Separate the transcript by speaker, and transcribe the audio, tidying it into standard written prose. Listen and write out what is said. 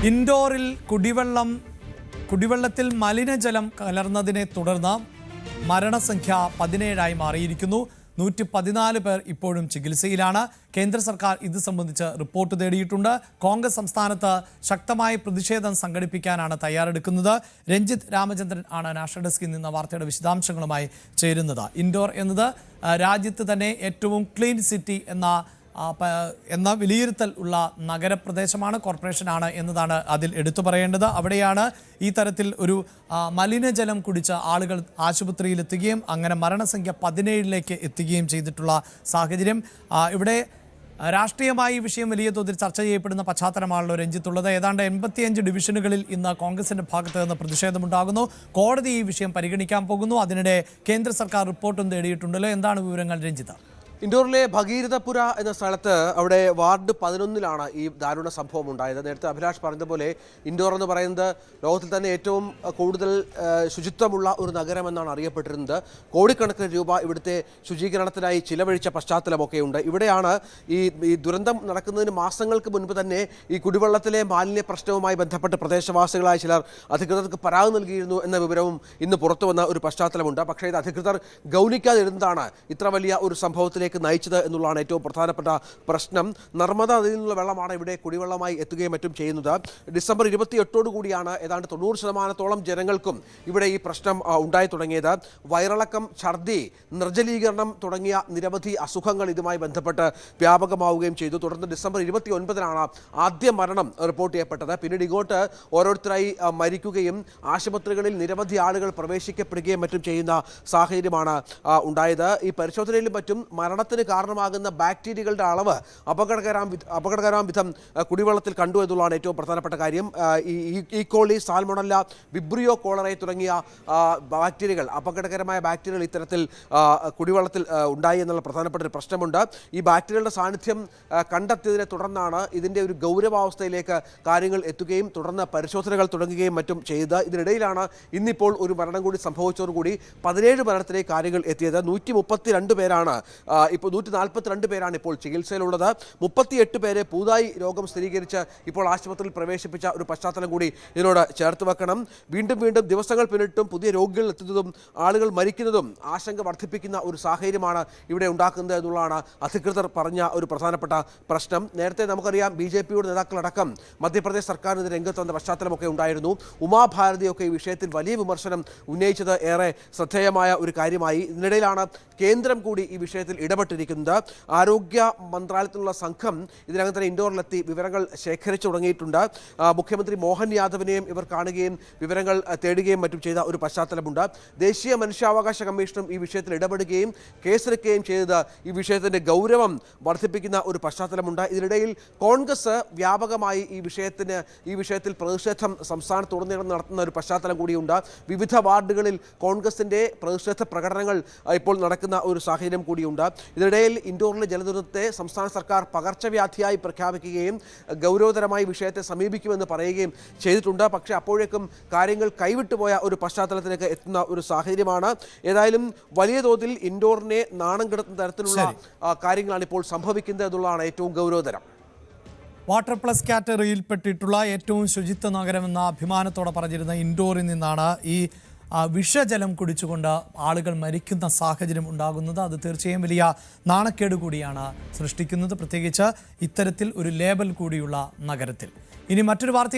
Speaker 1: ഇൻഡോറിൽ കുടിവെള്ളത്തിൽ മലിനജലം കലർന്നതിനെ തുടർന്ന് മരണസംഖ്യ 17ആയി മാറിയിരിക്കുന്നു. 114 പേർ ഇപ്പോഴും ചികിത്സയിലാണ്. കേന്ദ്ര സർക്കാർ ഇത് സംബന്ധിച്ച് റിപ്പോർട്ട് തേടിയിട്ടുണ്ട്. കോൺഗ്രസ് സംസ്ഥാനത്ത് ശക്തമായ പ്രതിഷേധം സംഘടിപ്പിക്കാനാണ് തയ്യാറെടുക്കുന്നത്. രഞ്ജിത്ത് രാമചന്ദ്രൻ ആണ് നാഷണൽ ഡെസ്കിൽ നിന്ന് വാർത്തയുടെ വിശദാംശങ്ങളുമായി ചേരുന്നത്. ഇൻഡോർ എന്നത് രാജ്യത്ത് തന്നെ ഏറ്റവും ക്ലീൻ സിറ്റി എന്ന വിലയിരുത്തൽ ഉള്ള നഗരപ്രദേശമാണ്, കോർപ്പറേഷനാണ് എന്നതാണ് അതിൽ എടുത്തു പറയേണ്ടത്. അവിടെയാണ് ഈ തരത്തിൽ ഒരു മലിനജലം കുടിച്ച ആളുകൾ ആശുപത്രിയിലെത്തുകയും അങ്ങനെ മരണസംഖ്യ 17ലേക്ക് എത്തുകയും ചെയ്തിട്ടുള്ള സാഹചര്യം. ഇവിടെ രാഷ്ട്രീയമായി ഈ വിഷയം വലിയ തോതിൽ ചർച്ച ചെയ്യപ്പെടുന്ന പശ്ചാത്തലമാണല്ലോ രഞ്ജിത്തുള്ളത്. ഏതാണ്ട് 85 ഡിവിഷനുകളിൽ ഇന്ന് കോൺഗ്രസിന്റെ ഭാഗത്ത് നിന്ന് പ്രതിഷേധമുണ്ടാകുന്നു. കോടതി ഈ വിഷയം പരിഗണിക്കാൻ പോകുന്നു. അതിനിടെ കേന്ദ്ര സർക്കാർ റിപ്പോർട്ടും തേടിയിട്ടുണ്ടല്ലോ. എന്താണ് വിവരങ്ങൾ രഞ്ജിത്ത്?
Speaker 2: ഇൻഡോറിലെ ഭഗീരഥപുര എന്ന സ്ഥലത്ത് അവിടെ വാർഡ് 11ലാണ് ഈ ദാരുണ സംഭവം ഉണ്ടായത്. നേരത്തെ അഭിലാഷ് പറഞ്ഞതുപോലെ ഇൻഡോർ എന്ന് പറയുന്നത് ലോകത്തിൽ തന്നെ ഏറ്റവും കൂടുതൽ ശുചിത്വമുള്ള ഒരു നഗരമെന്നാണ് അറിയപ്പെട്ടിരുന്നത്. കോടിക്കണക്കിന് രൂപ ഇവിടുത്തെ ശുചീകരണത്തിനായി ചിലവഴിച്ച പശ്ചാത്തലമൊക്കെയുണ്ട്. ഇവിടെയാണ് ഈ ദുരന്തം നടക്കുന്നതിന് മാസങ്ങൾക്ക് മുൻപ് തന്നെ ഈ കുടിവെള്ളത്തിലെ മാലിന്യ പ്രശ്നവുമായി ബന്ധപ്പെട്ട് പ്രദേശവാസികളായ ചിലർ അധികൃതർക്ക് പരാതി നൽകിയിരുന്നു എന്ന വിവരവും ഇന്ന് പുറത്തു വന്ന ഒരു പശ്ചാത്തലമുണ്ട്. പക്ഷേ ഇത് അധികൃതർ ഗൗനിക്കാതിരുന്നതാണ് ഇത്ര വലിയ ഒരു സംഭവത്തിലേക്ക് നയിച്ചത് എന്നുള്ളതാണ് ഏറ്റവും പ്രധാനപ്പെട്ട പ്രശ്നം. നർമ്മദ നദിയിൽ നിന്നുള്ള വെള്ളമാണ് ഇവിടെ കുടിവെള്ളമായി എത്തുകയും മറ്റും ചെയ്യുന്നത്. ഡിസംബർ 28 കൂടിയാണ് ഏതാണ്ട് 90% ജനങ്ങൾക്കും ഇവിടെ ഈ പ്രശ്നം ഉണ്ടായി തുടങ്ങിയത്. വയറിളക്കം, ഛർദി, നിർജ്ജലീകരണം തുടങ്ങിയ നിരവധി അസുഖങ്ങൾ ഇതുമായി ബന്ധപ്പെട്ട് വ്യാപകമാവുകയും ചെയ്തു. തുടർന്ന് ഡിസംബർ 29 ആദ്യ മരണം റിപ്പോർട്ട് ചെയ്യപ്പെട്ടത്. പിന്നീട് ഇങ്ങോട്ട് ഓരോരുത്തരായി മരിക്കുകയും ആശുപത്രികളിൽ നിരവധി ആളുകൾ പ്രവേശിക്കപ്പെടുകയും മറ്റും ചെയ്യുന്ന സാഹചര്യമാണ് ഉണ്ടായത്. ഈ പരിശോധനയിലും മറ്റും മരണത്തിന് കാരണമാകുന്ന ബാക്ടീരിയകളുടെ അളവ് അപകടകരമാം വിധം കുടിവെള്ളത്തിൽ കണ്ടു എന്നുള്ളതാണ് ഏറ്റവും പ്രധാനപ്പെട്ട കാര്യം. ഈക്കോളി, സാൽമൊണല്ല, വിബ്രിയോ കോളറ തുടങ്ങിയ ബാക്ടീരിയകൾ, അപകടകരമായ ബാക്ടീരിയകൾ ഇത്തരത്തിൽ കുടിവെള്ളത്തിൽ ഉണ്ടായി എന്നുള്ള പ്രധാനപ്പെട്ട ഒരു പ്രശ്നമുണ്ട്. ഈ ബാക്ടീരിയകളുടെ സാന്നിധ്യം കണ്ടെത്തിയതിനെ തുടർന്നാണ് ഇതിൻ്റെ ഒരു ഗൗരവാവസ്ഥയിലേക്ക് കാര്യങ്ങൾ എത്തുകയും തുടർന്ന് പരിശോധനകൾ തുടങ്ങുകയും മറ്റും ചെയ്തത്. ഇതിനിടയിലാണ് ഇന്നിപ്പോൾ ഒരു മരണം കൂടി സംഭവിച്ചതോടുകൂടി 17 മരണത്തിലേക്ക് കാര്യങ്ങൾ എത്തിയത്. 132 പേരാണ് ഇപ്പോൾ 142 പേരാണ് ഇപ്പോൾ ചികിത്സയിലുള്ളത്. 38 പേരെ പുതുതായി രോഗം സ്ഥിരീകരിച്ച് ഇപ്പോൾ ആശുപത്രിയിൽ പ്രവേശിപ്പിച്ച ഒരു പശ്ചാത്തലം കൂടി ഇതിനോട് ചേർത്ത് വെക്കണം. വീണ്ടും ദിവസങ്ങൾ പിന്നിട്ടും പുതിയ രോഗികൾ എത്തുന്നതും ആളുകൾ മരിക്കുന്നതും ആശങ്ക വർദ്ധിപ്പിക്കുന്ന ഒരു സാഹചര്യമാണ് ഇവിടെ ഉണ്ടാക്കുന്നത് എന്നുള്ളതാണ് അധികൃതർ പറഞ്ഞ ഒരു പ്രധാനപ്പെട്ട പ്രശ്നം. നേരത്തെ നമുക്കറിയാം BJPയുടെ നേതാക്കളടക്കം മധ്യപ്രദേശ് സർക്കാരിന് രംഗത്ത് വന്ന പശ്ചാത്തലമൊക്കെ ഉണ്ടായിരുന്നു. ഉമാഭാരതിയൊക്കെ ഈ വിഷയത്തിൽ വലിയ വിമർശനം ഉന്നയിച്ചത് ഏറെ ശ്രദ്ധേയമായ ഒരു കാര്യമായി. ഇതിനിടയിലാണ് കേന്ദ്രം കൂടി ഈ വിഷയത്തിൽ ഇടപെട്ടിരിക്കുന്നത്. ആരോഗ്യ മന്ത്രാലയത്തിലുള്ള സംഘം ഇതിനകം തന്നെ ഇൻഡോറിലെത്തി വിവരങ്ങൾ ശേഖരിച്ചു തുടങ്ങിയിട്ടുണ്ട്. മുഖ്യമന്ത്രി മോഹൻ യാദവിനെയും ഇവർ കാണുകയും വിവരങ്ങൾ തേടുകയും മറ്റും ചെയ്ത ഒരു പശ്ചാത്തലമുണ്ട്. ദേശീയ മനുഷ്യാവകാശ കമ്മീഷനും ഈ വിഷയത്തിൽ ഇടപെടുകയും കേസെടുക്കുകയും ചെയ്തത് ഈ വിഷയത്തിൻ്റെ ഗൗരവം വർദ്ധിപ്പിക്കുന്ന ഒരു പശ്ചാത്തലമുണ്ട്. ഇതിനിടയിൽ കോൺഗ്രസ് വ്യാപകമായി ഈ വിഷയത്തിൽ പ്രതിഷേധം സംസ്ഥാനത്തുടനീളം നടത്തുന്ന ഒരു പശ്ചാത്തലം കൂടിയുണ്ട്. വിവിധ വാർഡുകളിൽ കോൺഗ്രസിൻ്റെ പ്രതിഷേധ പ്രകടനങ്ങൾ ഇപ്പോൾ നടക്കുന്ന ഒരു സാഹചര്യം കൂടിയുണ്ട്. ഇതിനിടയിൽ ഇൻഡോറിലെ ജലദുരന്തത്തെ സംസ്ഥാന സർക്കാർ പകർച്ചവ്യാധിയായി പ്രഖ്യാപിക്കുകയും ഗൗരവതരമായി വിഷയത്തെ സമീപിക്കുമെന്ന് പറയുകയും ചെയ്തിട്ടുണ്ട്. പക്ഷേ അപ്പോഴേക്കും കാര്യങ്ങൾ കൈവിട്ടുപോയ ഒരു പശ്ചാത്തലത്തിലേക്ക് എത്തുന്ന ഒരു സാഹചര്യമാണ്. ഏതായാലും വലിയ തോതിൽ ഇൻഡോറിനെ നാണം കെടുത്തുന്ന തരത്തിലുള്ള കാര്യങ്ങളാണ് ഇപ്പോൾ സംഭവിക്കുന്നത് എന്നുള്ളതാണ് ഏറ്റവും ഗൗരവതരം.
Speaker 1: വാട്ടർ പ്ലസ് കാറ്റഗറിയിൽപ്പെട്ടിട്ടുള്ള ഏറ്റവും ശുചിത്വ നഗരമെന്ന അഭിമാനത്തോടെ പറഞ്ഞിരുന്ന ഇൻഡോറിൽ നിന്നാണ് ഈ വിഷജലം കുടിച്ചുകൊണ്ട് ആളുകൾ മരിക്കുന്ന സാഹചര്യം ഉണ്ടാകുന്നത്. അത് തീർച്ചയായും വലിയ നാണക്കേട് കൂടിയാണ് സൃഷ്ടിക്കുന്നത്, പ്രത്യേകിച്ച് ഇത്തരത്തിൽ ഒരു ലേബൽ കൂടിയുള്ള നഗരത്തിൽ. ഇനി മറ്റൊരു വാർത്തയിൽ